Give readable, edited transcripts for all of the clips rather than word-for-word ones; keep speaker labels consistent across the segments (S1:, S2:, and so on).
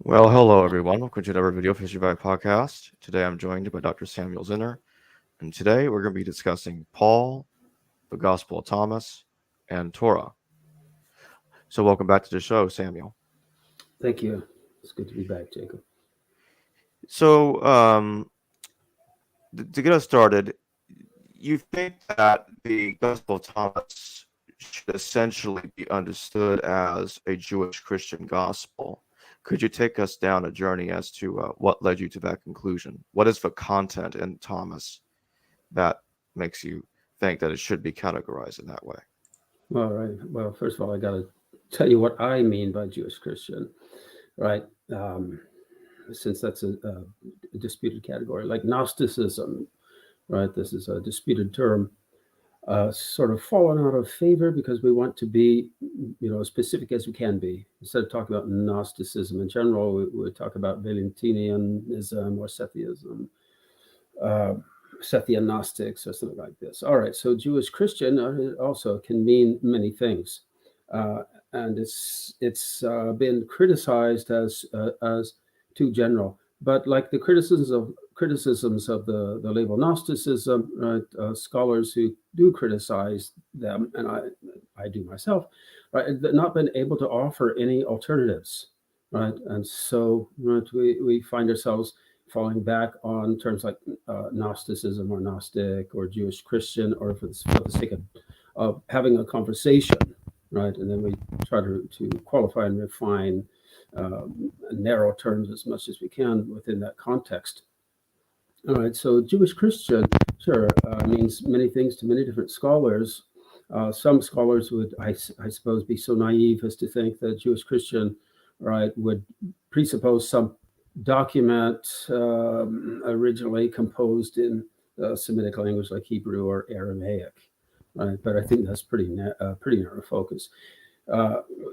S1: Well, hello everyone. Welcome to another video of History by Podcast. Today I'm joined by Dr. Samuel Zinner, and today we're going to be discussing Paul, the Gospel of Thomas, and Torah. So, welcome back to the show, Samuel.
S2: Thank you. It's good to be back, Jacob.
S1: So, to get us started, you think that the Gospel of Thomas should essentially be understood as a Jewish Christian gospel. Could you take us down a journey as to what led you to that conclusion? What is the content in Thomas that makes you think that it should be categorized in that way?
S2: All right. Well, first of all, I got to tell you what I mean by Jewish Christian, right? Since that's a disputed category, like Gnosticism, right? This is a disputed term, sort of fallen out of favor because we want to be, as specific as we can be. Instead of talking about Gnosticism in general, we talk about Valentinianism or Sethiism. Sethian Gnostics or something like this. All right, so Jewish Christian also can mean many things, and it's been criticized as too general. But like the criticisms of the label Gnosticism, right? Scholars who do criticize them, and I do myself, right? Not been able to offer any alternatives, right? And so right, we find ourselves falling back on terms like Gnosticism or Gnostic or Jewish Christian, or for the sake of having a conversation, right? And then we try to qualify and refine narrow terms as much as we can within that context. All right, so Jewish Christian, sure, means many things to many different scholars. Some scholars would, I suppose, be so naive as to think that Jewish Christian, right, would presuppose some document originally composed in Semitic language like Hebrew or Aramaic, right? But I think that's pretty narrow focus.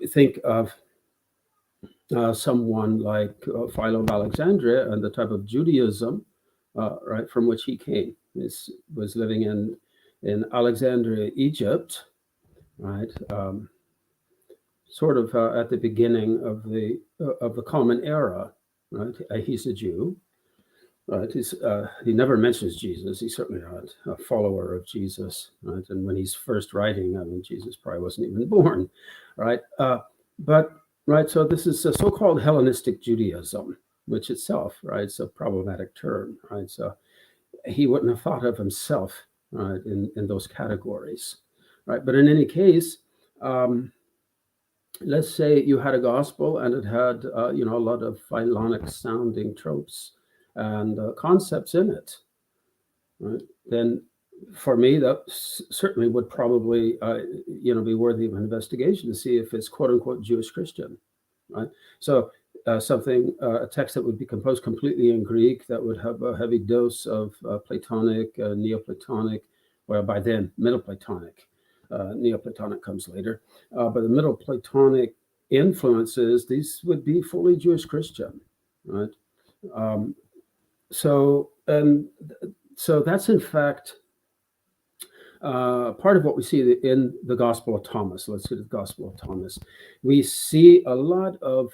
S2: Think of someone like Philo of Alexandria and the type of Judaism, right, from which he came. He was living in Alexandria, Egypt, right? Sort of at the beginning of the Common Era. Right, he's a Jew. Right, he never mentions Jesus. He's certainly not a follower of Jesus. Right, and when he's first writing, I mean, Jesus probably wasn't even born. Right, but right, so this is a so-called Hellenistic Judaism, which itself, right, is a problematic term. Right, so he wouldn't have thought of himself, right, in those categories. Right, but in any case. Let's say you had a gospel and it had a lot of Philonic sounding tropes and concepts in it, right? Then for me that certainly would probably be worthy of an investigation to see if it's quote unquote Jewish Christian, right? So a text that would be composed completely in Greek, that would have a heavy dose of Platonic, Neoplatonic, well, by then Middle Platonic. Neoplatonic comes later, but the Middle Platonic influences, these would be fully Jewish Christian, right? So that's in fact part of what we see in the Gospel of Thomas. Let's see the Gospel of Thomas. We see a lot of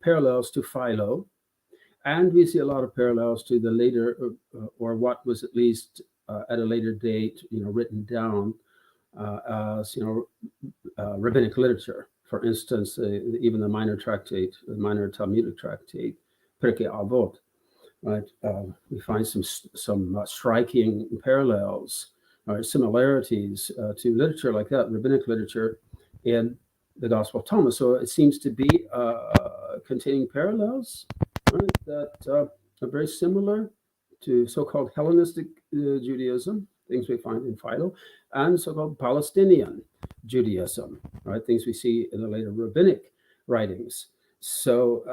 S2: parallels to Philo, and we see a lot of parallels to the later, or what was at least at a later date, written down as rabbinic literature. For instance, even the minor Talmudic tractate, Pirkei Avot, right? We find some striking parallels or similarities to literature like that, rabbinic literature, in the Gospel of Thomas. So it seems to be containing parallels, right, that are very similar to so-called Hellenistic Judaism, things we find in Philo, and so-called Palestinian Judaism, right? Things we see in the later rabbinic writings. So,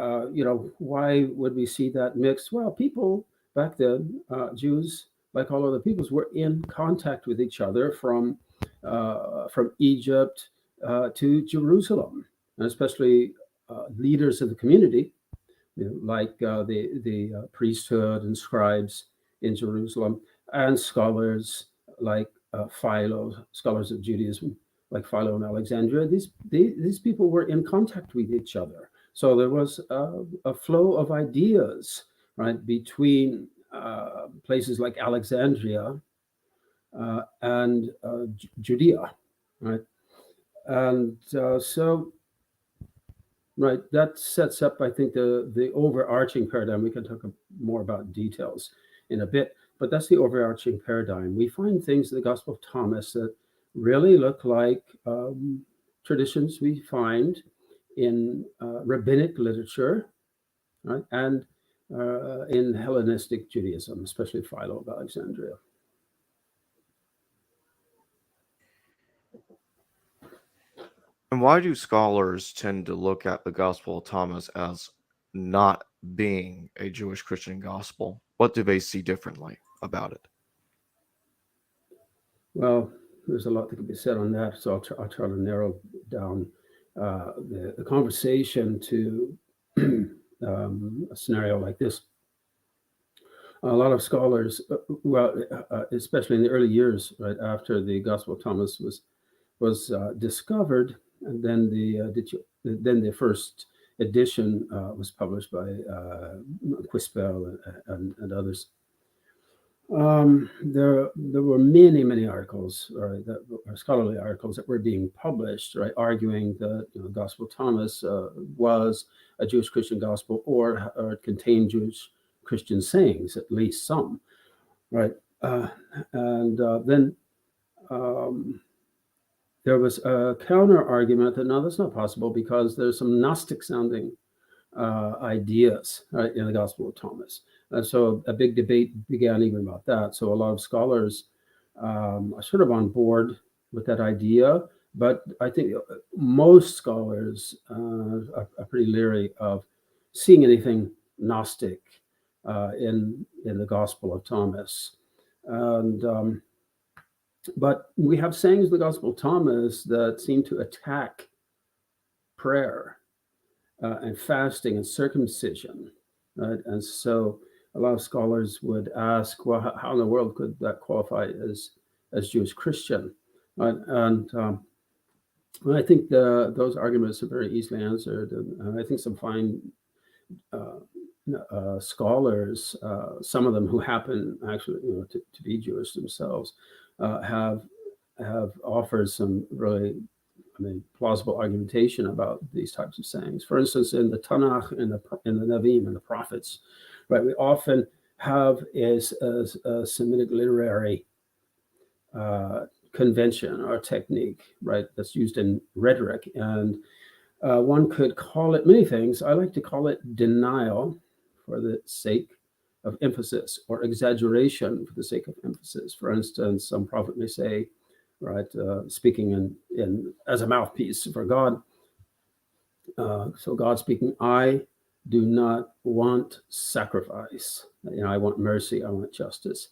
S2: why would we see that mix? Well, people back then, Jews, like all other peoples, were in contact with each other from Egypt to Jerusalem, and especially leaders of the community, like the priesthood and scribes in Jerusalem, and scholars like Philo, scholars of Judaism like Philo and Alexandria. These people were in contact with each other, So there was a flow of ideas, right, between places like Alexandria and Judea, right? And so, right, that sets up, I think, the overarching paradigm. We can talk more about details in a bit, but that's the overarching paradigm. We find things in the Gospel of Thomas that really look like traditions we find in rabbinic literature, right, and in Hellenistic Judaism, especially Philo of Alexandria.
S1: And why do scholars tend to look at the Gospel of Thomas as not being a Jewish Christian gospel? What do they see differently about it?
S2: Well, there's a lot that can be said on that, so I'll try to narrow down the conversation to a scenario like this. A lot of scholars, especially in the early years, right after the Gospel of Thomas was discovered, and then the first edition was published by Quispel and others. There were many articles, right, that scholarly articles that were being published, right, arguing that the Gospel of Thomas was a Jewish Christian gospel, or it contained Jewish Christian sayings, at least some, right, and then there was a counter argument that no, that's not possible because there's some Gnostic sounding ideas, right, in the Gospel of Thomas. And so a big debate began even about that. So a lot of scholars are sort of on board with that idea, but I think most scholars are pretty leery of seeing anything Gnostic in the Gospel of Thomas. And but we have sayings in the Gospel of Thomas that seem to attack prayer and fasting and circumcision, right? And so a lot of scholars would ask, well, how in the world could that qualify as Jewish Christian, right? And well, I think those arguments are very easily answered, and I think some fine scholars, some of them who happen actually, to be Jewish themselves, have offered some really, plausible argumentation about these types of sayings. For instance, in the Tanakh, in the Nevi'im, and the prophets, right, we often have a Semitic literary convention or technique, right, that's used in rhetoric, and one could call it many things. I like to call it denial for the sake of emphasis, or exaggeration for the sake of emphasis. For instance, some prophet may say, right, speaking in as a mouthpiece for God. So God speaking, I do not want sacrifice. I want mercy. I want justice.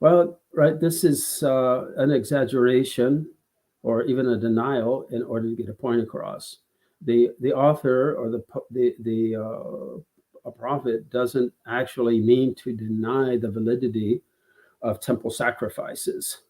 S2: Well, right, this is an exaggeration or even a denial in order to get a point across. The author or a prophet doesn't actually mean to deny the validity of temple sacrifices.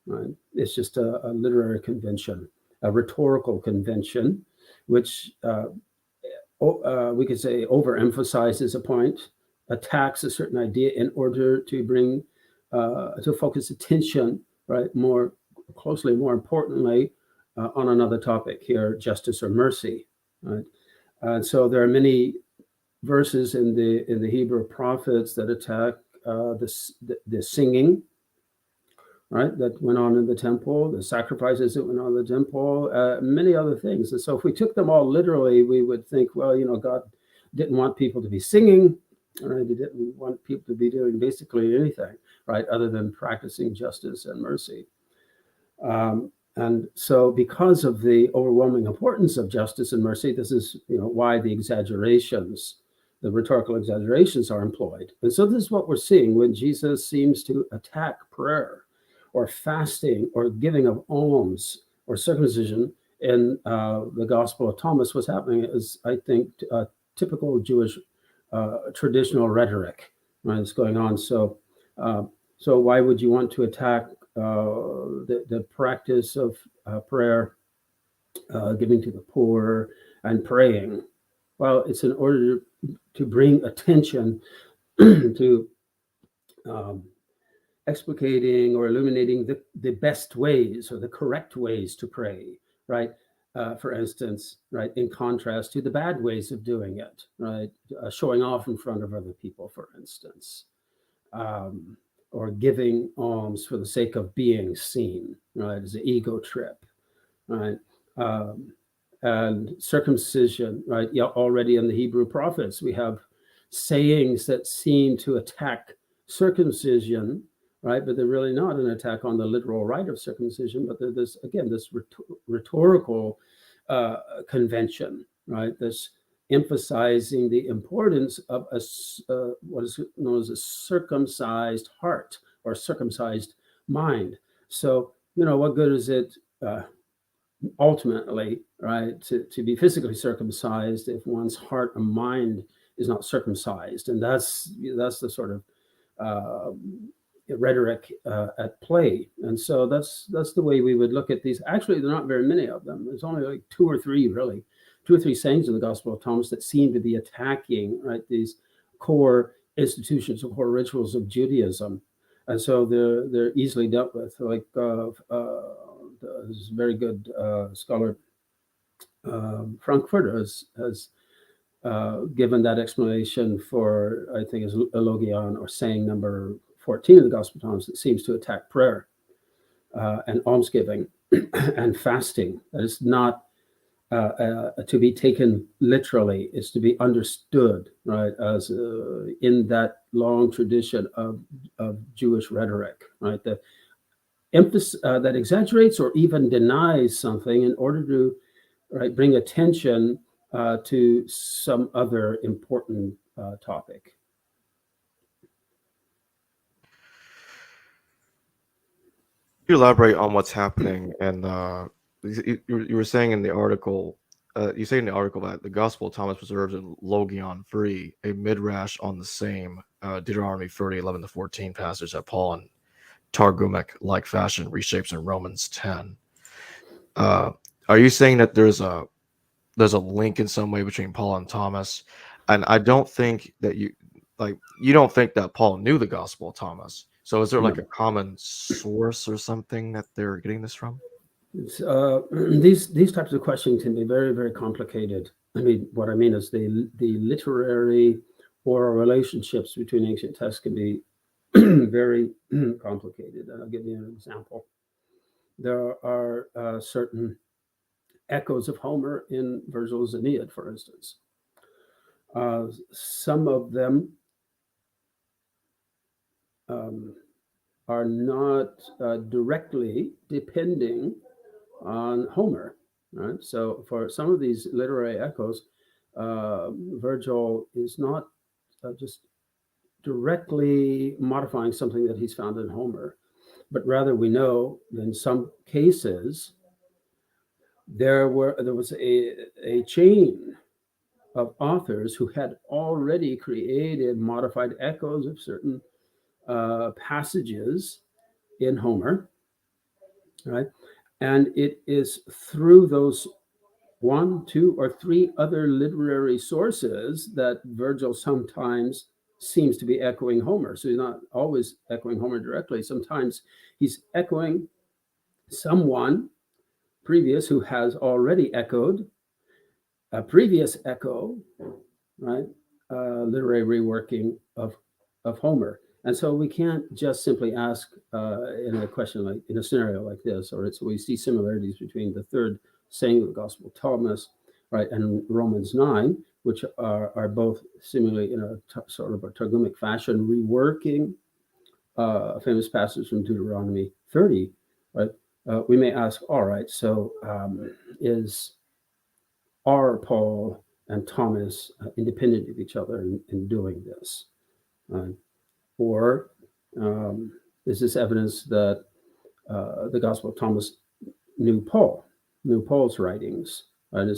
S2: Right? It's just a literary convention, a rhetorical convention, which we could say overemphasizes a point, attacks a certain idea in order to bring to focus attention, right, more closely, more importantly, on another topic here, justice or mercy, right? And so there are many verses in the Hebrew prophets that attack the singing, right, that went on in the temple, the sacrifices that went on in the temple, many other things. And so if we took them all literally, we would think, well, God didn't want people to be singing, right? He didn't want people to be doing basically anything, right, other than practicing justice and mercy. And so because of the overwhelming importance of justice and mercy, this is why the exaggerations, the rhetorical exaggerations, are employed. And so this is what we're seeing when Jesus seems to attack prayer or fasting or giving of alms or circumcision in the Gospel of Thomas. What's happening is, I think, typical Jewish traditional rhetoric, right, is going on. So why would you want to attack the practice of prayer, giving to the poor, and praying, Well, it's in order to bring attention to explicating or illuminating the best ways or the correct ways to pray, right? For instance, right, in contrast to the bad ways of doing it, right? Showing off in front of other people, for instance, um, or giving alms for the sake of being seen, right? As an ego trip, right? Um, and circumcision, right? Yeah, already in the Hebrew prophets, we have sayings that seem to attack circumcision, right? But they're really not an attack on the literal rite of circumcision, but they're this, again, this rhetorical convention, right? This emphasizing the importance of what is known as a circumcised heart or circumcised mind. So, what good is it ultimately, right, to be physically circumcised if one's heart and mind is not circumcised? And that's the sort of rhetoric at play. And so that's the way we would look at these. Actually, there are not very many of them. There's only like two or three sayings in the Gospel of Thomas that seem to be attacking, right, these core institutions or core rituals of Judaism. And so they're easily dealt with. Like this very good scholar Frankfurter has given that explanation for, I think, is Elogion, or saying number 14 of the Gospel of Thomas, that seems to attack prayer and almsgiving and fasting. That is not to be taken literally. It's to be understood, right, as in that long tradition of Jewish rhetoric, right, that that exaggerates or even denies something in order to, right, bring attention to some other important topic.
S1: You elaborate on what's happening, and you were saying in the article, you say in the article that the Gospel of Thomas preserves in Logion 3 a midrash on the same Deuteronomy 30:11-14 passage that Paul in Targumic-like fashion reshapes in Romans 10. Are you saying that there's a link in some way between Paul and Thomas? And I don't think that you don't think that Paul knew the Gospel of Thomas. So is there like a common source or something that they're getting this from?
S2: These types of questions can be very, very complicated. I mean, what I mean is the literary oral relationships between ancient texts can be very complicated. I'll give you an example. There are certain echoes of Homer in Virgil's Aeneid, for instance. Some of them are not directly depending on Homer, right? So for some of these literary echoes, Virgil is not just directly modifying something that he's found in Homer, but rather we know that in some cases there was a chain of authors who had already created modified echoes of certain passages in Homer, right? And it is through those 1, 2, or 3 other literary sources that Virgil sometimes seems to be echoing Homer. So he's not always echoing Homer directly. Sometimes he's echoing someone previous who has already echoed a previous echo, right? Literary reworking of Homer. And so we can't just simply ask in a question like, in a scenario like this, or we see similarities between the third saying of the Gospel of Thomas, right, and Romans 9, which are both similarly in a sort of a Targumic fashion, reworking a famous passage from Deuteronomy 30, right? We may ask, all right, so are Paul and Thomas independent of each other in doing this? Or is this evidence that the Gospel of Thomas knew Paul's writings? Right?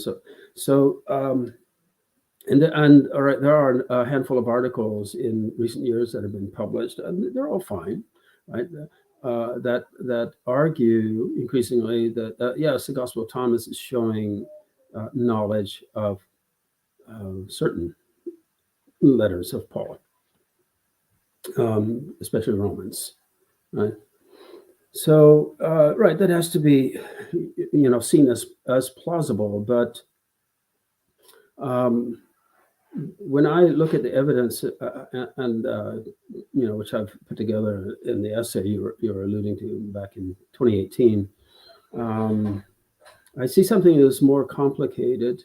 S2: And all right, there are a handful of articles in recent years that have been published, and they're all fine, right? That argue increasingly that yes, the Gospel of Thomas is showing knowledge of certain letters of Paul, especially Romans, right? So, right, that has to be, seen as plausible. But when I look at the evidence, which I've put together in the essay you were alluding to back in 2018, I see something that's more complicated,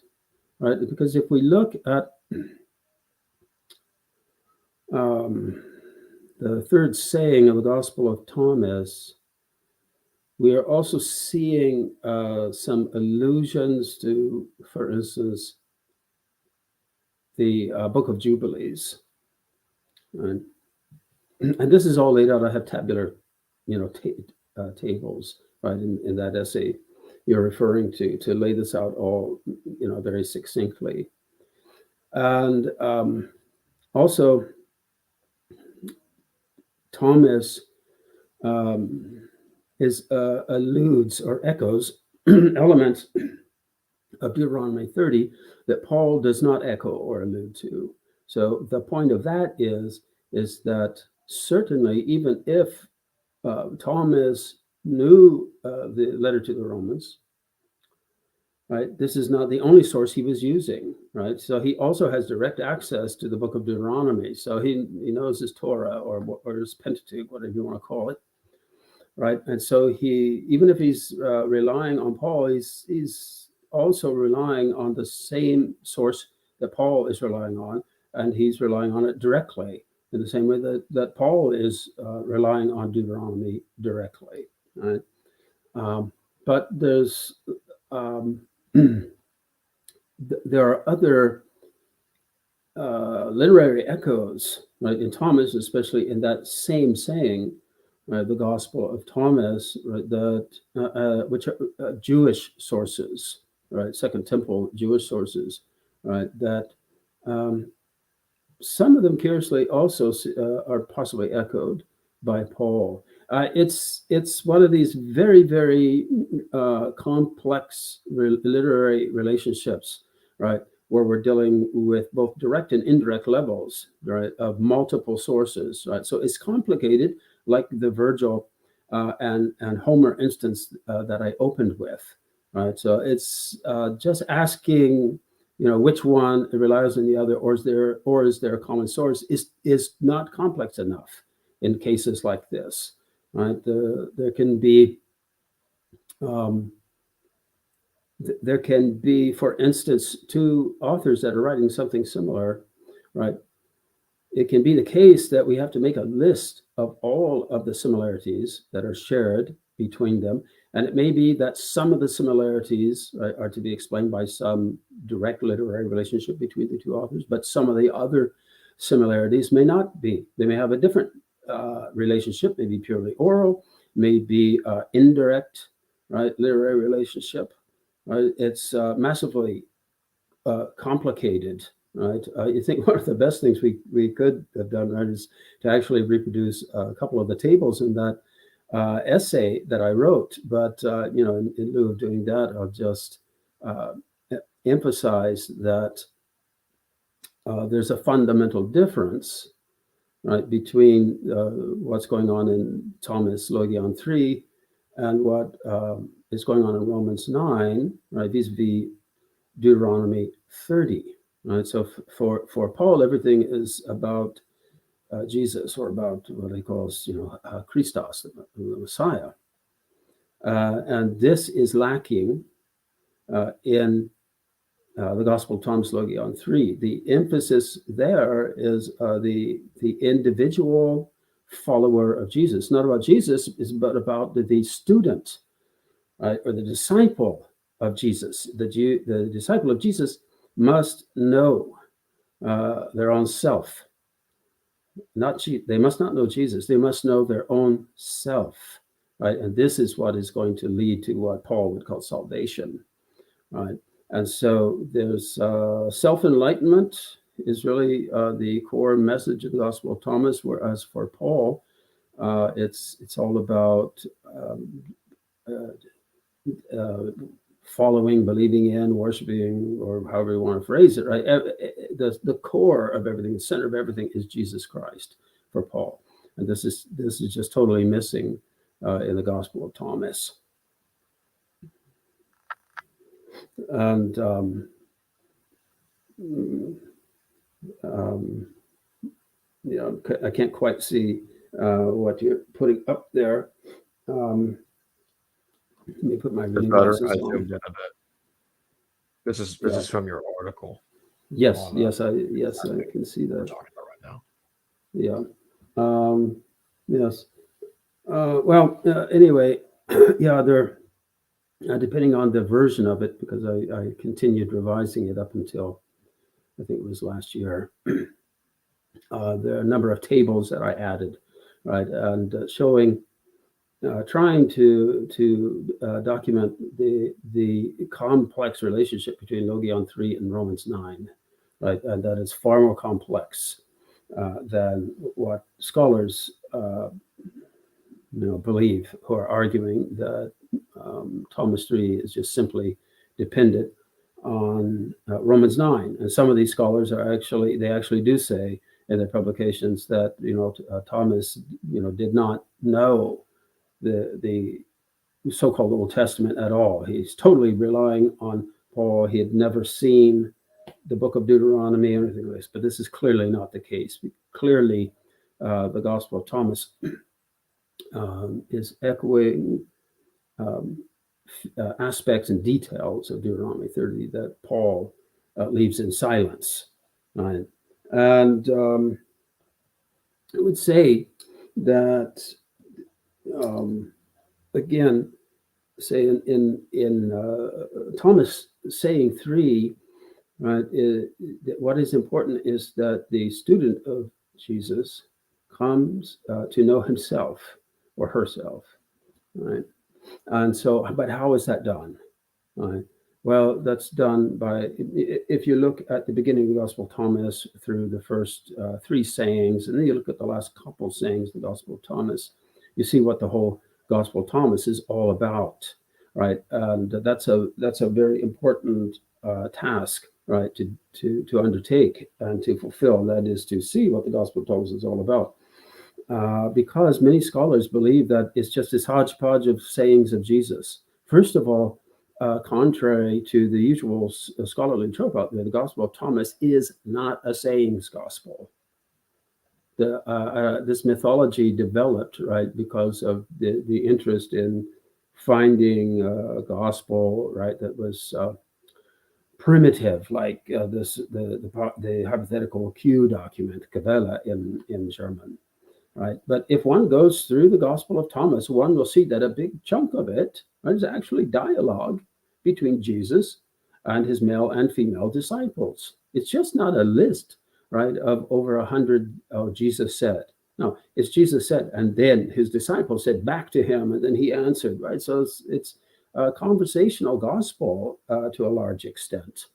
S2: right? Because if we look at the third saying of the Gospel of Thomas, we are also seeing some allusions to, for instance, the Book of Jubilees. Right? And this is all laid out. I have tabular, tables, right, in that essay you're referring to lay this out all, very succinctly. And also, Thomas alludes or echoes elements of Deuteronomy 30 that Paul does not echo or allude to. So the point of that is that certainly, even if Thomas knew the letter to the Romans, right, this is not the only source he was using, right? So he also has direct access to the book of Deuteronomy. So he knows his Torah or his Pentateuch, whatever you want to call it, right? And so even if he's relying on Paul, he's also relying on the same source that Paul is relying on, and he's relying on it directly in the same way that Paul is relying on Deuteronomy directly, right? But there's there are other literary echoes, right, in Thomas, especially in that same saying, right, the Gospel of Thomas, right, that which are Jewish sources, right, Second Temple Jewish sources, right, that some of them curiously also are possibly echoed by Paul. It's one of these very, very complex literary relationships, right, where we're dealing with both direct and indirect levels, right, of multiple sources, right. So it's complicated, like the Virgil and Homer instance that I opened with, right. So it's just asking, which one relies on the other, or is there a common source, is not complex enough in cases like this, right? There can be, for instance, two authors that are writing something similar, right? It can be the case that we have to make a list of all of the similarities that are shared between them. And it may be that some of the similarities, right, are to be explained by some direct literary relationship between the two authors, but some of the other similarities may not be. They may have a different relationship, maybe purely oral, maybe indirect, right, literary relationship. Right? It's massively complicated. Right, you think one of the best things we could have done, right, is to actually reproduce a couple of the tables in that essay that I wrote. But in lieu of doing that, I'll just emphasize that there's a fundamental difference, right, between what's going on in Thomas Logion 3 and what is going on in Romans 9, right, vis-a-vis Deuteronomy 30. Right, so for Paul, everything is about Jesus, or about what he calls, Christos, the Messiah, and this is lacking in the Gospel of Thomas Logion 3. The emphasis there is the individual follower of Jesus, not about Jesus, but about the student, right, or the disciple of Jesus. The disciple of Jesus must know their own self. They must not know Jesus. They must know their own self, right? And this is what is going to lead to what Paul would call salvation, right? And so there's self-enlightenment is really the core message of the Gospel of Thomas. Whereas for Paul, it's all about following, believing in, worshiping, or however you want to phrase it, right? The core of everything, the center of everything is Jesus Christ for Paul. And this is just totally missing in the Gospel of Thomas. And I can't quite see what you're putting up there. Let me put my reading glasses on.
S3: This is from your article.
S2: Yes, I can see that.
S3: We're talking about right now.
S2: Yeah. Yes. Well, anyway, yeah, they're depending on the version of it, because I continued revising it up until I think it was last year. There are a number of tables that I added, right, and showing, trying to document the complex relationship between Logion 3 and Romans 9, right, and that is far more complex than what scholars believe, who are arguing that Thomas 3 is just simply dependent on Romans 9. And some of these scholars are actually do say in their publications that Thomas did not know the so-called Old Testament at all. He's totally relying on Paul. He had never seen the book of Deuteronomy or anything like this, but this is clearly not the case. Clearly, the Gospel of Thomas is echoing aspects and details of Deuteronomy 30 that Paul leaves in silence. Right? And I would say that, again, say in Thomas saying 3, right, what is important is that the student of Jesus comes to know himself or herself, right? And so, but how is that done? Right? Well, that's done by, if you look at the beginning of the Gospel of Thomas through the first 3 sayings, and then you look at the last couple sayings of the Gospel of Thomas, you see what the whole Gospel of Thomas is all about, right? And that's a very important task, right, to undertake and to fulfill. That is to see what the Gospel of Thomas is all about. Because many scholars believe that it's just this hodgepodge of sayings of Jesus. First of all, contrary to the usual scholarly trope out there, the Gospel of Thomas is not a sayings gospel. This mythology developed, right, because of the interest in finding a gospel, right, that was primitive, like the hypothetical Q document, Quelle in German. Right, but if one goes through the Gospel of Thomas, one will see that a big chunk of it, right, is actually dialogue between Jesus and his male and female disciples. It's just not a list, right, of over 100. Oh, Jesus said. No, it's Jesus said, and then his disciples said back to him, and then he answered. Right, so it's a conversational gospel to a large extent.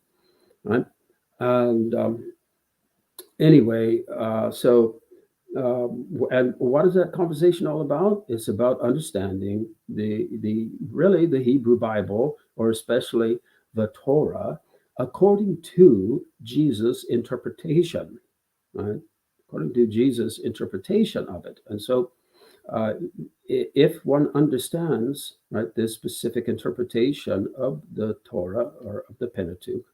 S2: Right, and anyway, so. And what is that conversation all about? It's about understanding the Hebrew Bible, or especially the Torah, according to Jesus' interpretation, right? According to Jesus' interpretation of it. And so if one understands, right, this specific interpretation of the Torah or of the Pentateuch,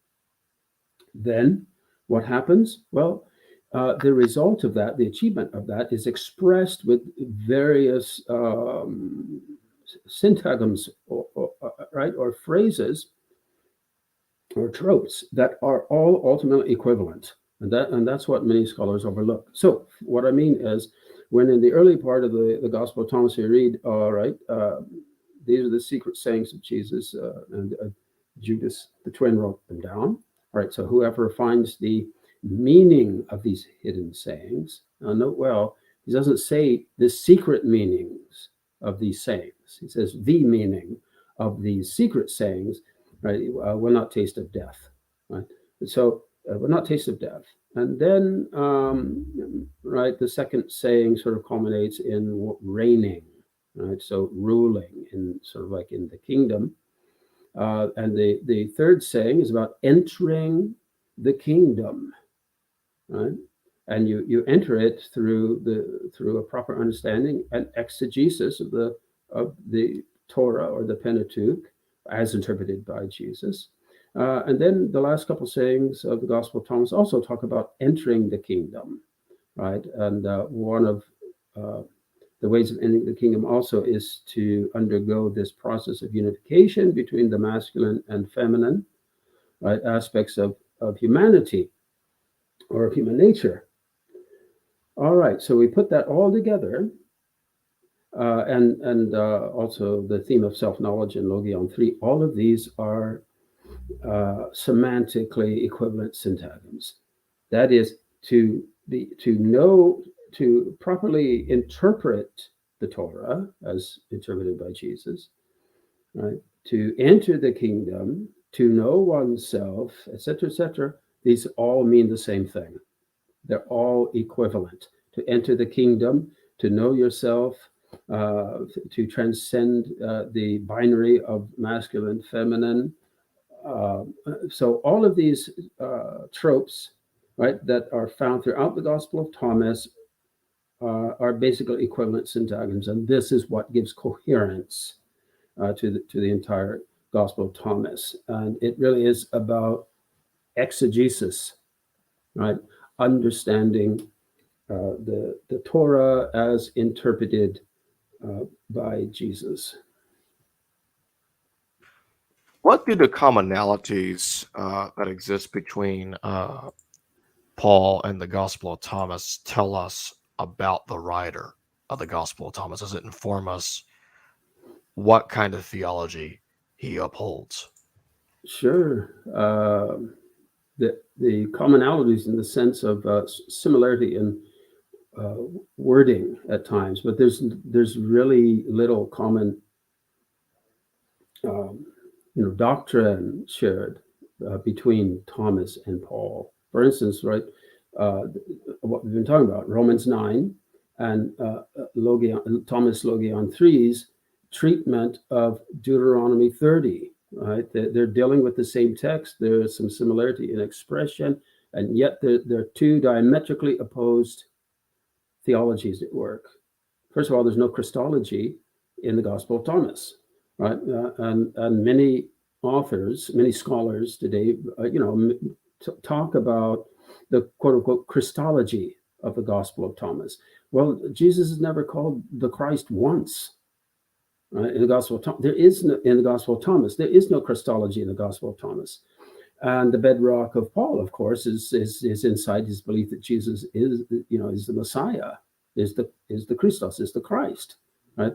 S2: then what happens? Well, the result of that, the achievement of that, is expressed with various syntagms, or phrases or tropes that are all ultimately equivalent, and that's what many scholars overlook. So what I mean is, when in the early part of the Gospel of Thomas you read, all right, these are the secret sayings of Jesus, and Judas the twin wrote them down. All right, so whoever finds the meaning of these hidden sayings, now note well, he doesn't say the secret meanings of these sayings. He says the meaning of these secret sayings, right, will not taste of death, right? So will not taste of death. And then, right, the second saying sort of culminates in reigning, right? So ruling in sort of like in the kingdom. And the third saying is about entering the kingdom, right? And you enter it through a proper understanding and exegesis of the Torah or the Pentateuch as interpreted by Jesus. And then the last couple sayings of the Gospel of Thomas also talk about entering the kingdom, right? And one of the ways of entering the kingdom also is to undergo this process of unification between the masculine and feminine, right, aspects of humanity or of human nature. All right, so we put that all together, and also the theme of self-knowledge in Logion 3. All of these are semantically equivalent syntagms. That is, to know, to properly interpret the Torah as interpreted by Jesus, right? To enter the kingdom, to know oneself, etc. These all mean the same thing. They're all equivalent. To enter the kingdom, to know yourself, to transcend the binary of masculine, feminine. So all of these tropes, right, that are found throughout the Gospel of Thomas are basically equivalent syntagms, and this is what gives coherence to the entire Gospel of Thomas. And it really is about exegesis, right? Understanding the Torah as interpreted by Jesus.
S1: What do the commonalities that exist between Paul and the Gospel of Thomas tell us about the writer of the Gospel of Thomas? Does it inform us what kind of theology he upholds?
S2: Sure. The commonalities in the sense of similarity in wording at times, but there's really little common doctrine shared between Thomas and Paul. For instance, right, what we've been talking about, Romans 9 and Thomas Logion 3's treatment of Deuteronomy 30, right? They're dealing with the same text. There's some similarity in expression, and yet they're two diametrically opposed theologies at work. First of all, there's no Christology in the Gospel of Thomas, right? And many authors, many scholars today, talk about the quote unquote Christology of the Gospel of Thomas. Well, Jesus is never called the Christ once. Right? In the Gospel of Thomas, in the Gospel of Thomas, there is no Christology in the Gospel of Thomas. And the bedrock of Paul, of course, is inside his belief that Jesus is the Messiah, is the Christos, is the Christ, right?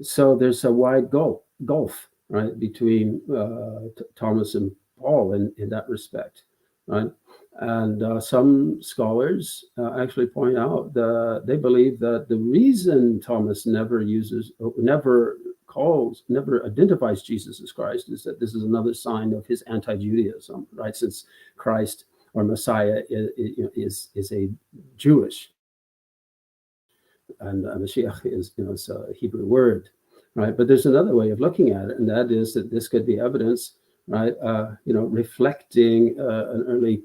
S2: So there's a wide gulf, right, between Thomas and Paul in that respect, right? And some scholars actually point out that they believe that the reason Thomas never identifies Jesus as Christ is that this is another sign of his anti-Judaism, right? Since Christ or Messiah is a Jewish, and Mashiach is a Hebrew word, right? But there's another way of looking at it, and that is that this could be evidence, right? Reflecting an early.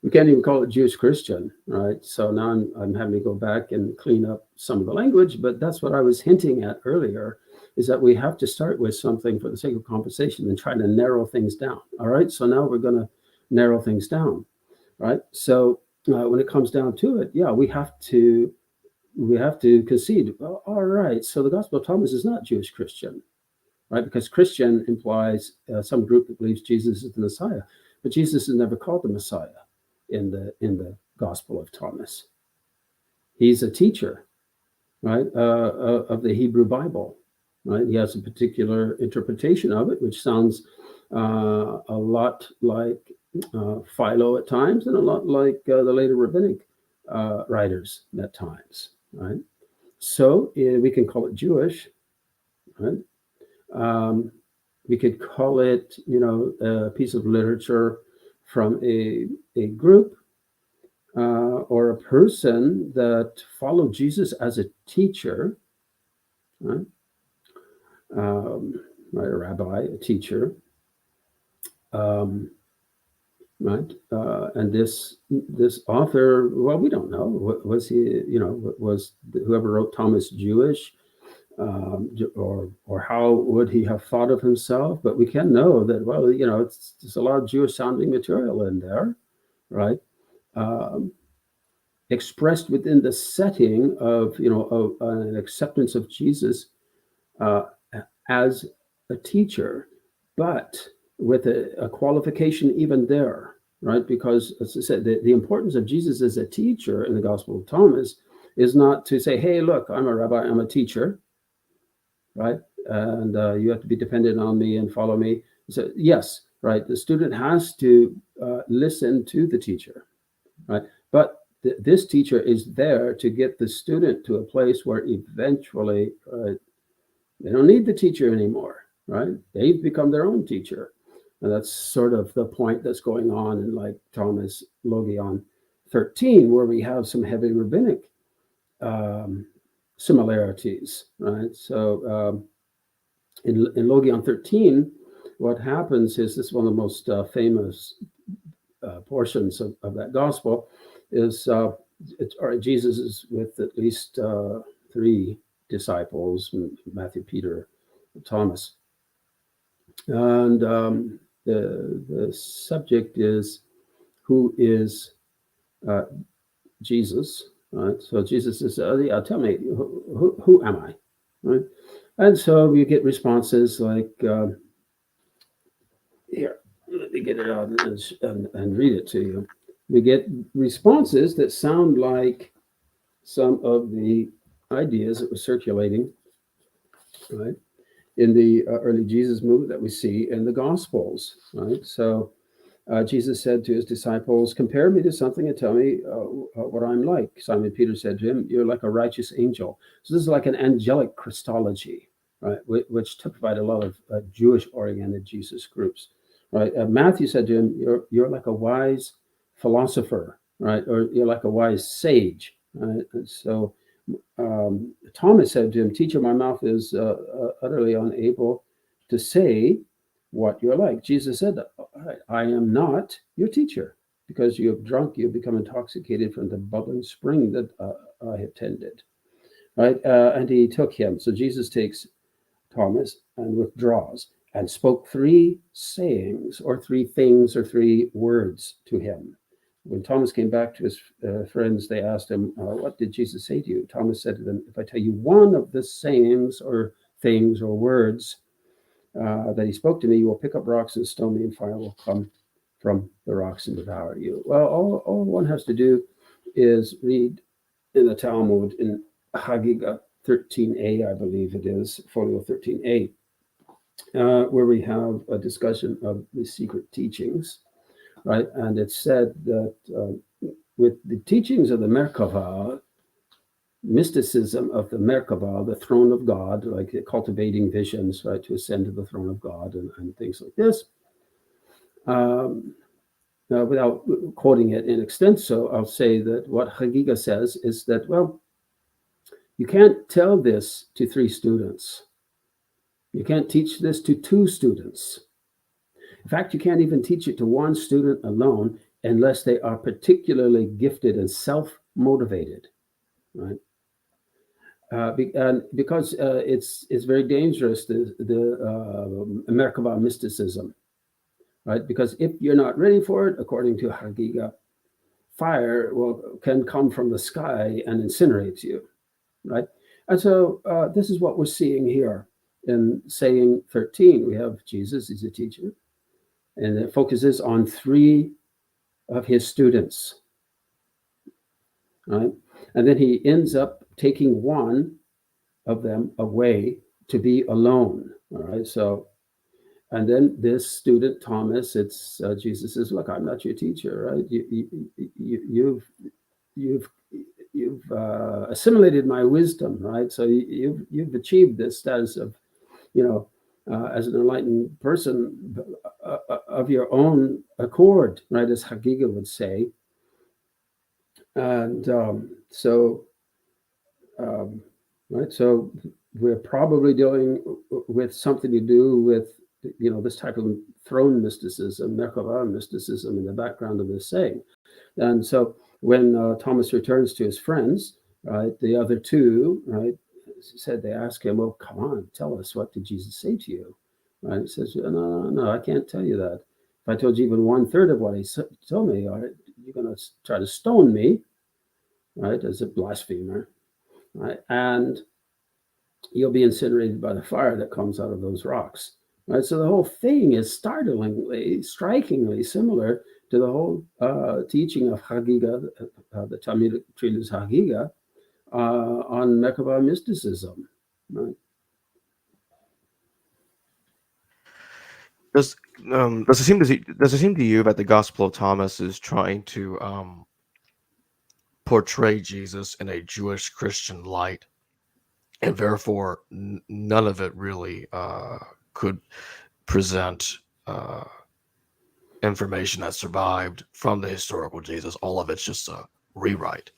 S2: We can't even call it Jewish Christian, right? So now I'm having to go back and clean up some of the language, but that's what I was hinting at earlier, is that we have to start with something for the sake of conversation and try to narrow things down. All right, so now we're going to narrow things down, right? So when it comes down to it, yeah, we have to concede. Well, all right, so the Gospel of Thomas is not Jewish Christian, right? Because Christian implies some group that believes Jesus is the Messiah, but Jesus is never called the Messiah in the Gospel of Thomas. He's a teacher, right, of the Hebrew Bible, right? He has a particular interpretation of it, which sounds a lot like Philo at times, and a lot like the later rabbinic writers at times, right? So we can call it Jewish, right? We could call it, a piece of literature from a group or a person that followed Jesus as a teacher, right? right? A rabbi, a teacher, right? And this author, well, we don't know. Was he, was whoever wrote Thomas Jewish, or how would he have thought of himself? But we can know that, well, there's a lot of Jewish sounding material in there, right? Expressed within the setting of an acceptance of Jesus as a teacher, but with a qualification even there, right? Because, as I said, the importance of Jesus as a teacher in the Gospel of Thomas is not to say, hey, look, I'm a rabbi, I'm a teacher, right? And you have to be dependent on me and follow me. So yes, right, the student has to listen to the teacher, right? But this teacher is there to get the student to a place where eventually they don't need the teacher anymore, right? They've become their own teacher. And that's sort of the point that's going on in like Thomas Logion 13, where we have some heavy rabbinic similarities, right? So in Logion 13, what happens is, this is one of the most famous portions of that gospel, is Jesus is with at least 3 disciples, Matthew, Peter, and Thomas. And the subject is, who is Jesus, right? So Jesus says, yeah, tell me, who am I, right? And so you get responses like, here, let me get it out and read it to you. You get responses that sound like some of the ideas that were circulating, right, in the early Jesus movement that we see in the Gospels, right? So Jesus said to his disciples, compare me to something and tell me what I'm like. Simon Peter said to him, you're like a righteous angel. So this is like an angelic Christology, right, which typified a lot of Jewish-oriented Jesus groups, right? Matthew said to him, you're like a wise philosopher, right, or you're like a wise sage, right? And so Thomas said to him, teacher, my mouth is utterly unable to say what you're like. Jesus said, I am not your teacher, because you have drunk, you have become intoxicated from the bubbling spring that I have tended, right? And he took him. So Jesus takes Thomas and withdraws and spoke 3 sayings or 3 things or 3 words to him. When Thomas came back to his friends, they asked him, what did Jesus say to you? Thomas said to them, if I tell you one of the sayings or things or words that he spoke to me, you will pick up rocks and stone me, and fire will come from the rocks and devour you. Well, all one has to do is read in the Talmud in Hagiga 13a, I believe it is, folio 13a, where we have a discussion of the secret teachings, right? And it's said that with the teachings of the Merkava, mysticism of the Merkava, the throne of God, like cultivating visions, right, to ascend to the throne of God and things like this. Without quoting it in extenso, I'll say that what Hagiga says is that, well, you can't tell this to 3 students. You can't teach this to 2 students. In fact, you can't even teach it to 1 student alone unless they are particularly gifted and self-motivated, right? Because it's very dangerous, the Merkava mysticism, right? Because if you're not ready for it, according to Hagiga, fire can come from the sky and incinerate you, right? And so this is what we're seeing here in saying 13. We have Jesus, he's a teacher, and it focuses on 3 of his students, right? And then he ends up taking 1 of them away to be alone, all right? So, and then this student, Thomas, it's Jesus says, look, I'm not your teacher, right? You've assimilated my wisdom, right? So you've achieved this status of, as an enlightened person of your own accord, right? As Hagiga would say. And right, so we're probably dealing with something to do with, this type of throne mysticism, Merkava mysticism in the background of this saying. And so when Thomas returns to his friends, right, the other two, right, they ask him, well, come on, tell us, what did Jesus say to you? Right? He says, no, I can't tell you that. If I told you even 1/3 of what he told me, all right, you're going to try to stone me, right, as a blasphemer, right? And you'll be incinerated by the fire that comes out of those rocks, right? So the whole thing is strikingly similar to the whole teaching of Hagiga, the Talmudic treatise Hagiga, on Merkava mysticism, right?
S1: Does does it seem to you that the Gospel of Thomas is trying to portray Jesus in a Jewish Christian light, and therefore none of it really could present information that survived from the historical Jesus? All of it's just a rewrite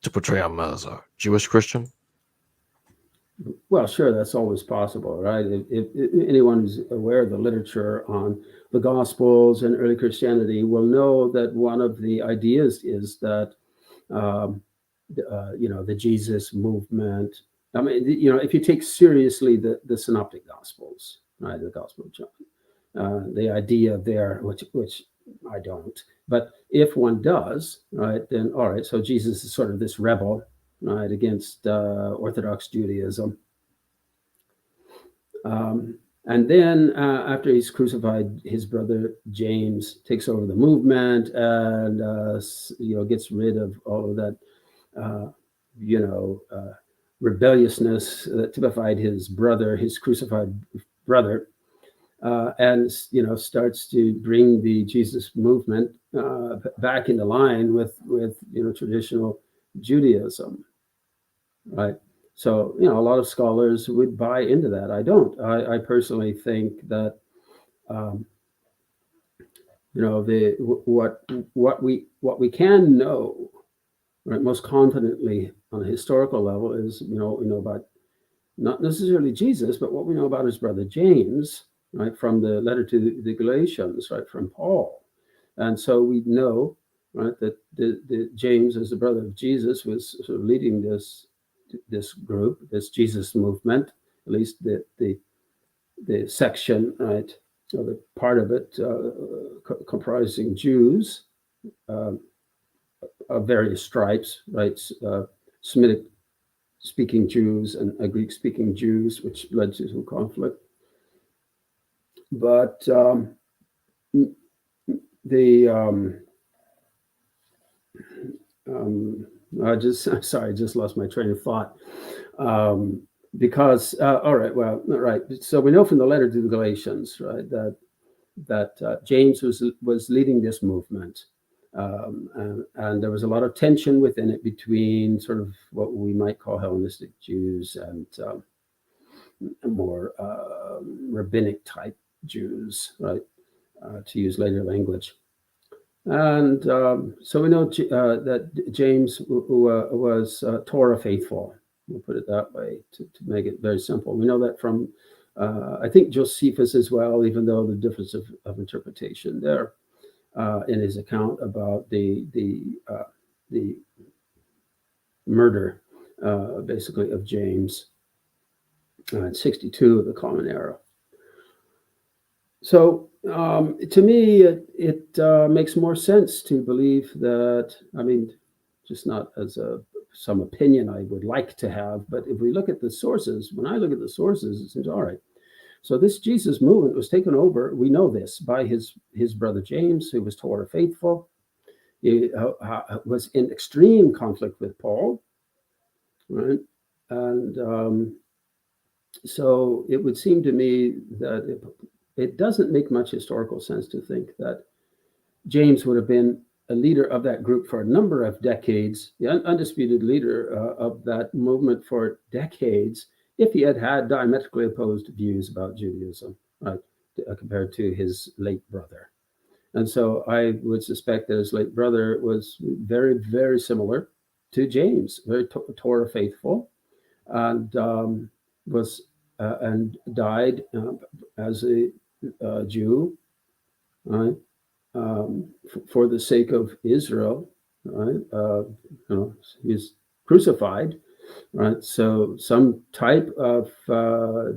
S1: to portray him as a Jewish Christian?
S2: Well, sure, that's always possible, right? If anyone who's aware of the literature on the Gospels and early Christianity will know that one of the ideas is that, the Jesus movement. I mean, if you take seriously the Synoptic Gospels, right, the Gospel of John, the idea there, which I don't, but if one does, right, then all right, so Jesus is sort of this rebel, right, against Orthodox Judaism. And then after he's crucified, his brother James takes over the movement and gets rid of all of that rebelliousness that typified his brother, his crucified brother, and starts to bring the Jesus movement back into line with traditional Judaism, right? So a lot of scholars would buy into that. I don't. I personally think that what we can know, right, most confidently on a historical level is we know about not necessarily Jesus, but what we know about his brother James, right, from the letter to the Galatians, right, from Paul. And so we know, right, that the James, as the brother of Jesus, was sort of leading this group, this Jesus movement, at least the section, right, or the part of it comprising Jews of various stripes, right, Semitic speaking Jews and Greek speaking Jews, which led to some conflict. But I just lost my train of thought. Because all right. So we know from the letter to the Galatians, right, that James was leading this movement, and there was a lot of tension within it between sort of what we might call Hellenistic Jews and more rabbinic type Jews, right, to use later language. And so we know that James was Torah faithful. We'll put it that way to make it very simple. We know that from, I think, Josephus as well, even though the difference of interpretation there in his account about the murder, basically, of James in 62 of the Common Era. So to me, it makes more sense to believe that, I mean, just not as some opinion I would like to have, but if we look at the sources, when I look at the sources, it seems, all right, so this Jesus movement was taken over, we know this, by his brother James, who was Torah faithful. He was in extreme conflict with Paul, right? And so it would seem to me that it doesn't make much historical sense to think that James would have been a leader of that group for a number of decades, the undisputed leader of that movement for decades, if he had diametrically opposed views about Judaism, right, compared to his late brother. And so I would suspect that his late brother was very, very similar to James, very Torah faithful. And was and died as a Jew, right? For the sake of Israel, right? He's crucified, right? So some type of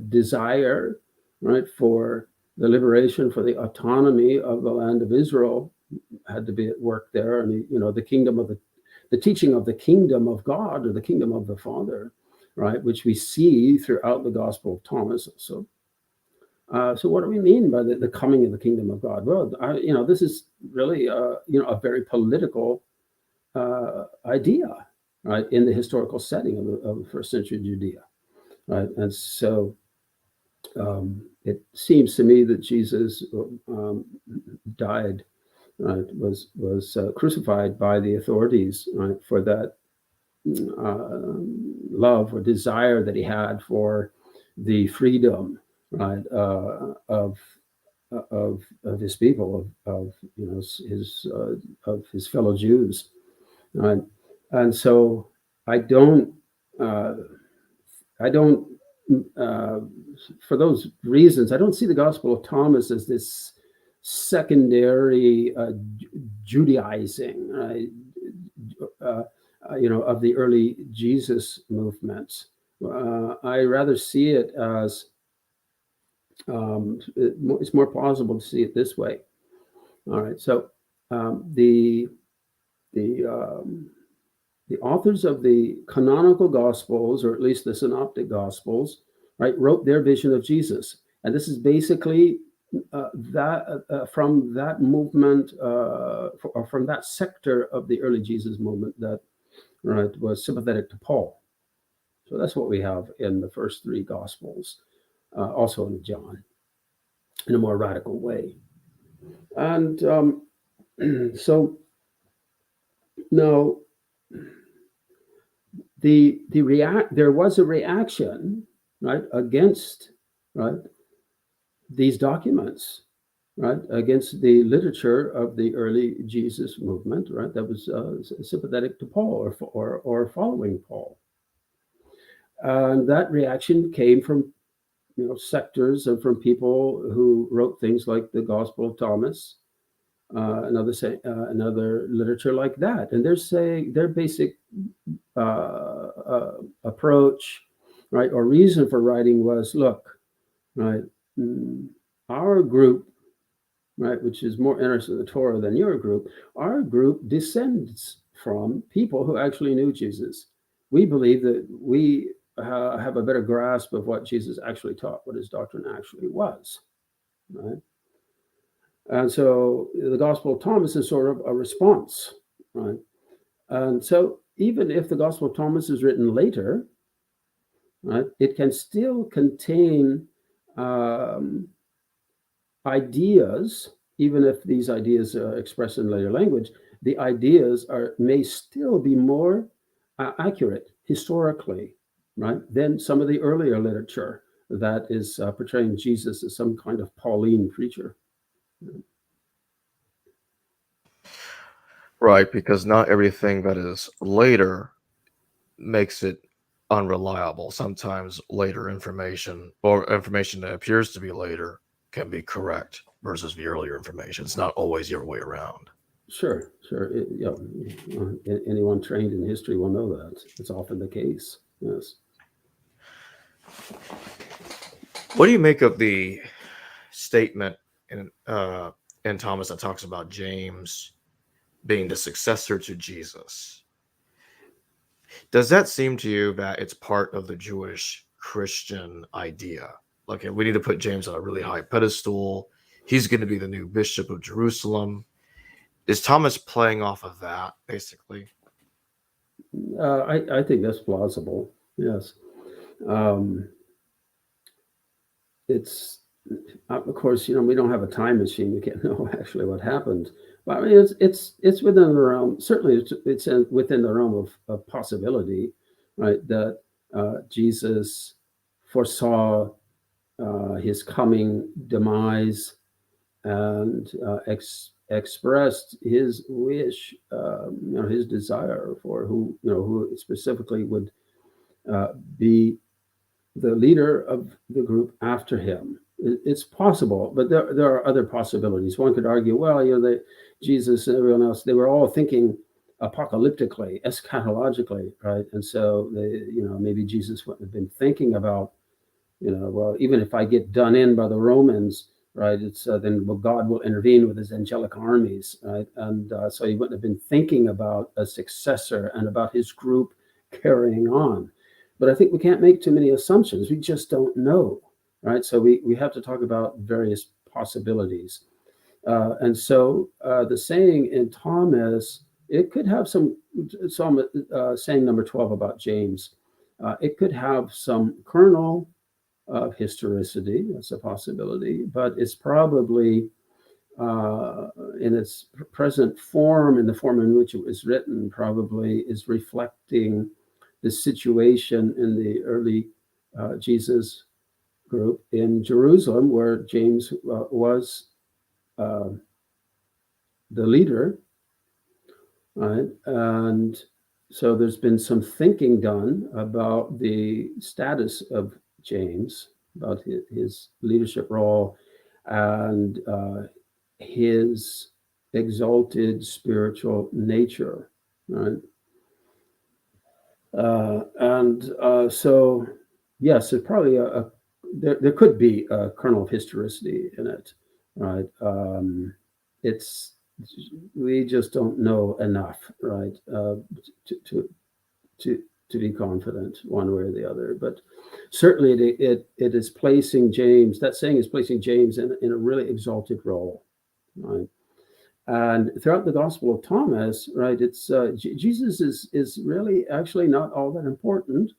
S2: desire, right, for the liberation, for the autonomy of the land of Israel had to be at work there. And the kingdom of the teaching of the kingdom of God, or the kingdom of the Father, right, which we see throughout the Gospel of Thomas. So what do we mean by the coming of the kingdom of God? Well, this is really a very political idea, right, in the historical setting of first century Judea, right? And so it seems to me that Jesus died, right, was crucified by the authorities, right, for that love or desire that he had for the freedom, right, of his people, of his fellow Jews, right? And so I don't for those reasons, I don't see the Gospel of Thomas as this secondary Judaizing, right, of the early Jesus movements. I rather see it as it's more plausible to see it this way. All right, so the authors of the canonical Gospels, or at least the Synoptic Gospels, right, wrote their vision of Jesus, and this is basically from that movement, or from that sector of the early Jesus movement that, right, was sympathetic to Paul. So that's what we have in the first three Gospels, also in John, in a more radical way. And so now there was a reaction, right, against, right, these documents, right, against the literature of the early Jesus movement, right, that was sympathetic to Paul, or following Paul. And that reaction came from sectors and from people who wrote things like the Gospel of Thomas, another literature like that, and their basic approach, right, or reason for writing was, look, right, our group, right, which is more interested in the Torah than your group, our group descends from people who actually knew Jesus. We believe that we have a better grasp of what Jesus actually taught, what his doctrine actually was, right? And so the Gospel of Thomas is sort of a response, right? And so even if the Gospel of Thomas is written later, right, it can still contain ideas, even if these ideas are expressed in later language. The ideas may still be more accurate historically, right, than some of the earlier literature that is portraying Jesus as some kind of Pauline preacher.
S1: Right, because not everything that is later makes it unreliable. Sometimes later information, or information that appears to be later, can be correct versus the earlier information. It's not always the other way around.
S2: Sure. Anyone trained in history will know that. It's often the case, yes.
S1: What do you make of the statement in Thomas that talks about James being the successor to Jesus? Does that seem to you that it's part of the Jewish Christian idea? Like, we need to put James on a really high pedestal. He's going to be the new bishop of Jerusalem. Is Thomas playing off of that, basically?
S2: I think that's plausible, yes. It's, of course, we don't have a time machine. We can't know actually what happened. But I mean, it's within the realm. Certainly, it's within the realm of possibility, right? That Jesus foresaw his coming demise, and expressed his wish, his desire for who specifically would be the leader of the group after him. It's possible, but there are other possibilities. One could argue, well, Jesus and everyone else, they were all thinking apocalyptically, eschatologically, right? And so maybe Jesus wouldn't have been thinking about, well, even if I get done in by the Romans, right, it's then God will intervene with his angelic armies, right? And so he wouldn't have been thinking about a successor and about his group carrying on. But I think we can't make too many assumptions. We just don't know, right? So we have to talk about various possibilities. And so the saying in Thomas, it could have some saying number 12 about James, it could have some kernel of historicity. That's a possibility, but it's probably in its present form, in the form in which it was written, probably is reflecting the situation in the early Jesus group in Jerusalem, where James was the leader, right? And so there's been some thinking done about the status of James, about his leadership role and his exalted spiritual nature, right? So, yes, it probably there could be a kernel of historicity in it, right? We just don't know enough, right, to be confident one way or the other. But certainly it is placing James. That saying is placing James in a really exalted role, right? And throughout the Gospel of Thomas, right, it's Jesus is really actually not all that important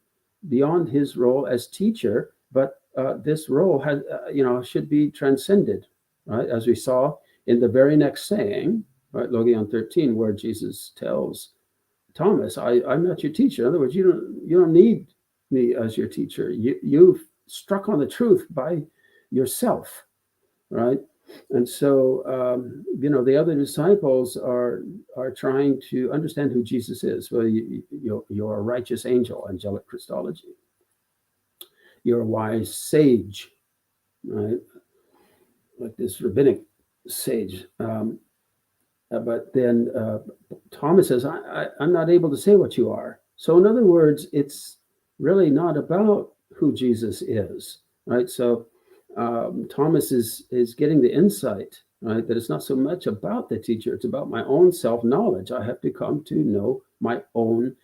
S2: beyond his role as teacher, but this role has should be transcended, right? As we saw in the very next saying, right, Logion 13, where Jesus tells Thomas, I'm not your teacher. In other words, you don't need me as your teacher. You've struck on the truth by yourself, right? And so, the other disciples are trying to understand who Jesus is. Well, you're a righteous angel, angelic Christology. You're a wise sage, right? Like this rabbinic sage. But then Thomas says, I'm not able to say what you are. So in other words, it's really not about who Jesus is, right? So Thomas is getting the insight, right, that it's not so much about the teacher, it's about my own self-knowledge. I have to come to know my own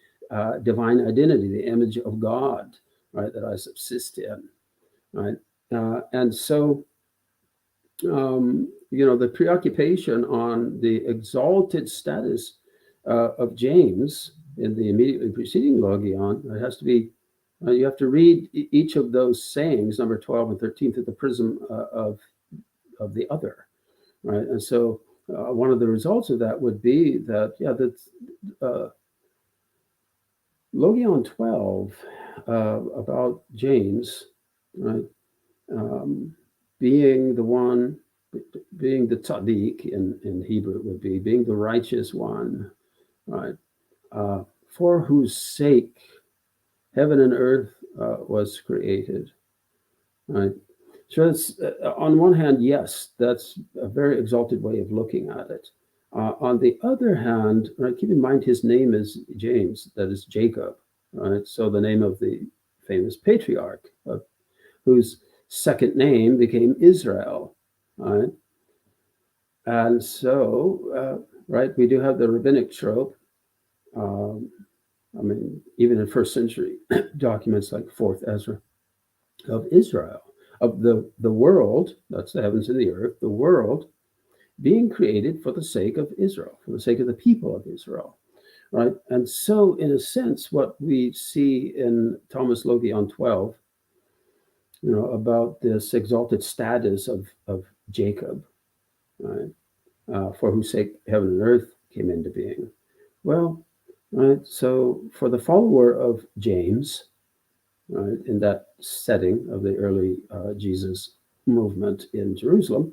S2: divine identity, the image of God, right, that I subsist in, right? And so, the preoccupation on the exalted status of James in the immediately preceding Logion, it has to be, you have to read each of those sayings, number 12 and 13, through the prism of the other, right? And so one of the results of that would be that, Logion 12 about James, right, being the one, being the tzaddik in Hebrew would be, being the righteous one, right, for whose sake heaven and earth was created, right? So it's, on one hand, yes, that's a very exalted way of looking at it. On the other hand, right, keep in mind his name is James, that is Jacob, right? So the name of the famous patriarch, whose second name became Israel, right? And so, right, we do have the rabbinic trope. Even in first century documents like Fourth Ezra, of Israel, of the world, that's the heavens and the earth, the world being created for the sake of Israel, for the sake of the people of Israel, right? And so, in a sense, what we see in Thomas Logion 12, about this exalted status of Jacob, right, for whose sake heaven and earth came into being. Well, right, so for the follower of James, right, in that setting of the early Jesus movement in Jerusalem,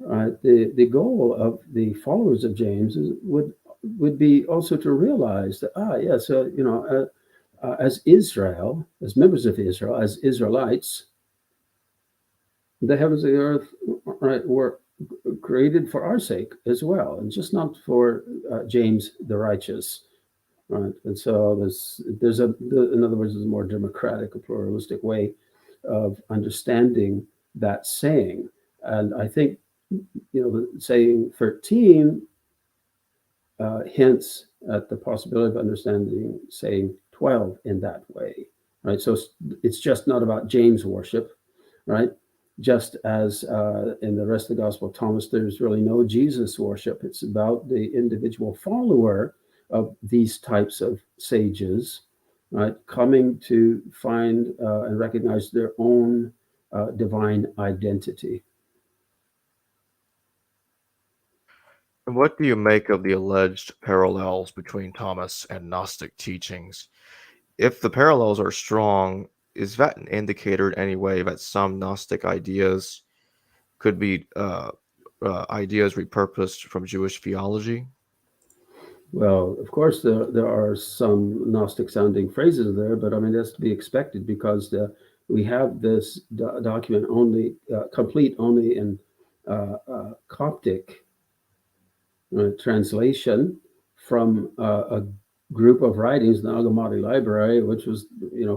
S2: right, the goal of the followers of James would be also to realize that as Israel, as members of Israel, as Israelites, the heavens and the earth, right, were created for our sake as well, and just not for James the righteous, right? And so in other words, there's a more democratic, a pluralistic way of understanding that saying. And I think, the saying 13 hints at the possibility of understanding saying 12 in that way, right? So it's just not about James worship, right? Just as in the rest of the Gospel of Thomas, there's really no Jesus worship. It's about the individual follower of these types of sages, right, coming to find and recognize their own divine identity.
S1: And what do you make of the alleged parallels between Thomas and Gnostic teachings? If the parallels are strong, is that an indicator in any way that some Gnostic ideas could be ideas repurposed from Jewish theology?
S2: Well, of course, there are some Gnostic sounding phrases there, but I mean, that's to be expected because we have this document only complete only in Coptic translation from a group of writings in the Nag Hammadi library, which was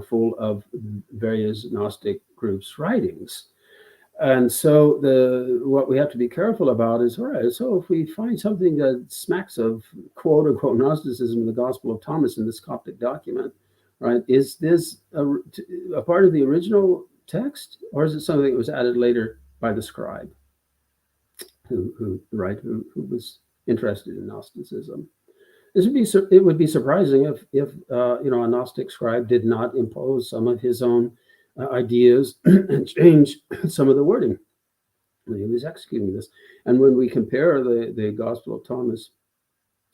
S2: full of various Gnostic groups' writings. And so what we have to be careful about is, all right, so if we find something that smacks of quote unquote Gnosticism in the Gospel of Thomas in this Coptic document, right, is this a part of the original text, or is it something that was added later by the scribe who was interested in Gnosticism? It would be surprising if a Gnostic scribe did not impose some of his own ideas and change some of the wording when he was executing this. And when we compare the Gospel of Thomas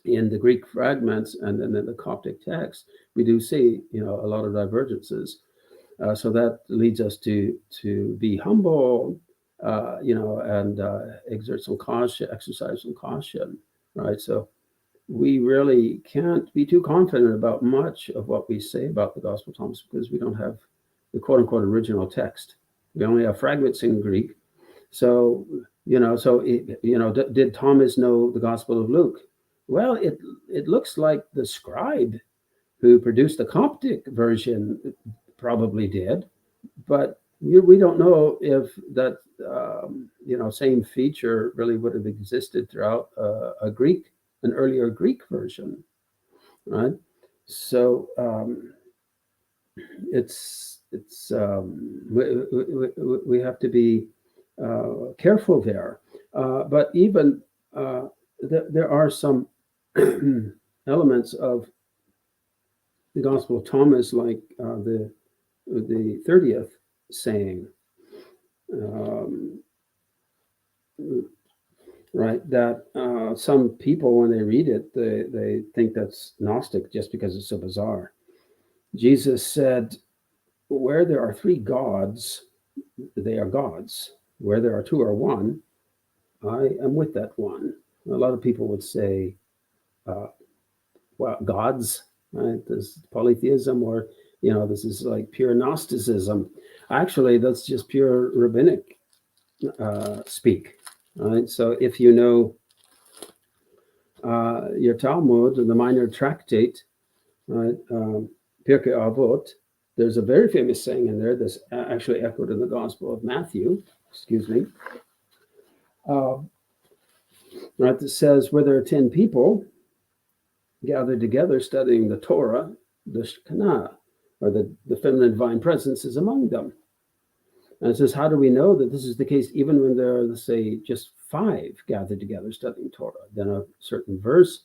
S2: in the Greek fragments and then in the Coptic text, we do see a lot of divergences. So that leads us to be humble, and exert some caution, exercise some caution, right? So we really can't be too confident about much of what we say about the Gospel of Thomas because we don't have the quote unquote original text. We only have fragments in Greek. So, did Thomas know the Gospel of Luke? Well, it looks like the scribe who produced the Coptic version probably did, but we don't know if that, same feature really would have existed throughout an earlier Greek version, right? So we have to be careful there. But even there are some elements of the Gospel of Thomas, like the 30th saying, right, that some people, when they read it, they think that's Gnostic just because it's so bizarre. Jesus said, where there are three gods, they are gods. Where there are two or one, I am with that one. A lot of people would say, well, gods, right? This polytheism, or, this is like pure Gnosticism. Actually, that's just pure rabbinic speak, right? So if you know your Talmud, the minor tractate, right, Pirkei Avot, there's a very famous saying in there that's actually echoed in the Gospel of Matthew, right, that says, where there are 10 people gathered together studying the Torah, the Shekinah, or the feminine divine presence, is among them. And it says, how do we know that this is the case even when there are, let's say, just 5 gathered together studying Torah? Then a certain verse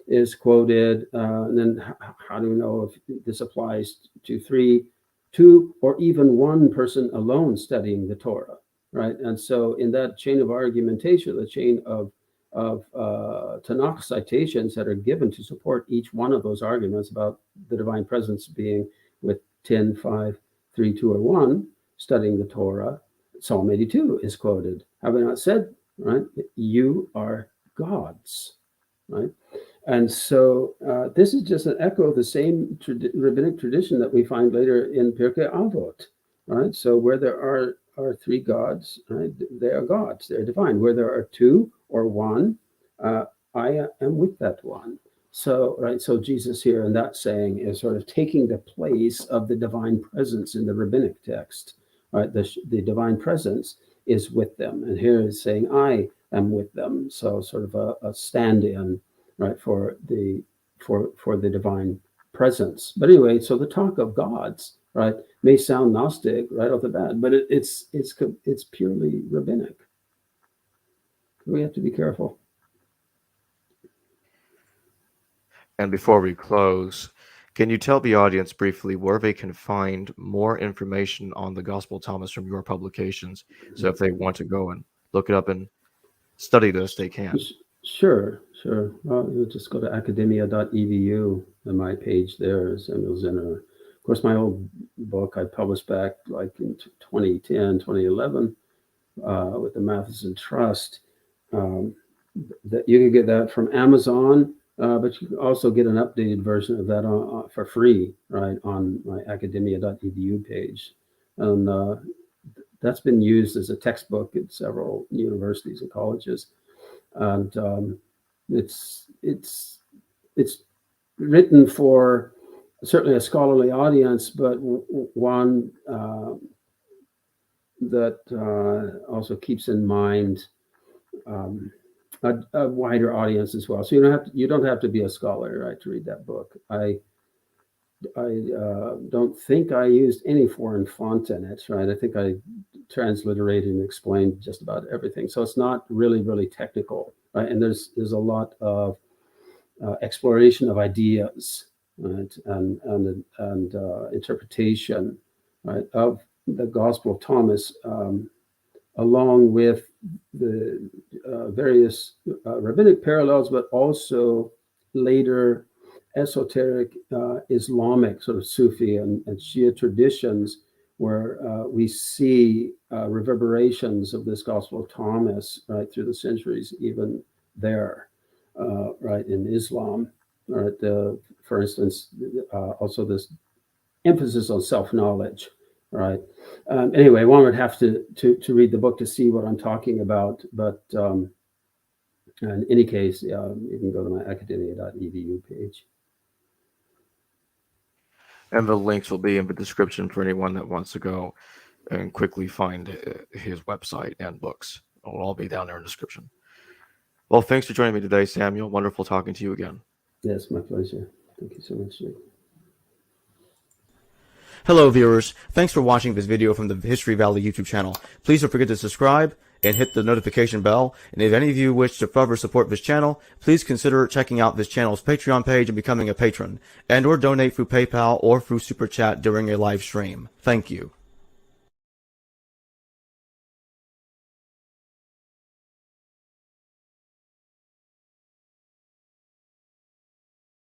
S2: is quoted, and then how do we know if this applies to 3, 2, or even 1 person alone studying the Torah, right? And so in that chain of argumentation, the chain of Tanakh citations that are given to support each one of those arguments about the divine presence being with 10, 5, 3, 2, or 1 studying the Torah, Psalm 82 is quoted. Have I not said, right, you are gods, right? And so this is just an echo of the same rabbinic tradition that we find later in Pirkei Avot, right? So where there are three gods, right, they are gods, they're divine. Where there are two or one, I am with that one. So, right, so Jesus here in that saying is sort of taking the place of the divine presence in the rabbinic text, right? The divine presence is with them. And here is saying, I am with them. So sort of a stand-in, right, for the divine presence. But anyway, so the talk of gods, right, may sound Gnostic right off the bat, but it's purely rabbinic. We have to be careful.
S1: And before we close, can you tell the audience briefly where they can find more information on the Gospel of Thomas from your publications? So if they want to go and look it up and study this, they can.
S2: Sure. Well, you just go to academia.edu, and my page there is Samuel Zinner. Of course, my old book I published back like in 2010, 2011 with the Matheson Trust. That you can get that from Amazon, but you can also get an updated version of that for free, right, on my academia.edu page. And that's been used as a textbook at several universities and colleges. And it's written for certainly a scholarly audience, but one that also keeps in mind a wider audience as well. So you don't have to be a scholar, right, to read that book. I don't think I used any foreign font in it, right? I think I transliterated and explained just about everything. So it's not really technical, right? And there's a lot of exploration of ideas, right, and interpretation, right, of the Gospel of Thomas, along with the various rabbinic parallels, but also later esoteric Islamic sort of Sufi and Shia traditions, where we see reverberations of this Gospel of Thomas right through the centuries, even there, right, in Islam. Right, for instance, also this emphasis on self-knowledge, right? Anyway, one would have to read the book to see what I'm talking about, but in any case, you can go to my academia.edu page.
S1: And the links will be in the description for anyone that wants to go and quickly find his website and books. It'll all be down there in the description. Well, thanks for joining me today, Samuel. Wonderful talking to you again.
S2: Yes, my pleasure. Thank you so much, Jake.
S4: Hello viewers, thanks for watching this video from the History Valley YouTube channel. Please don't forget to subscribe and hit the notification bell. And if any of you wish to further support this channel, please consider checking out this channel's Patreon page and becoming a patron, and or donate through PayPal or through Super Chat during a live stream. Thank you.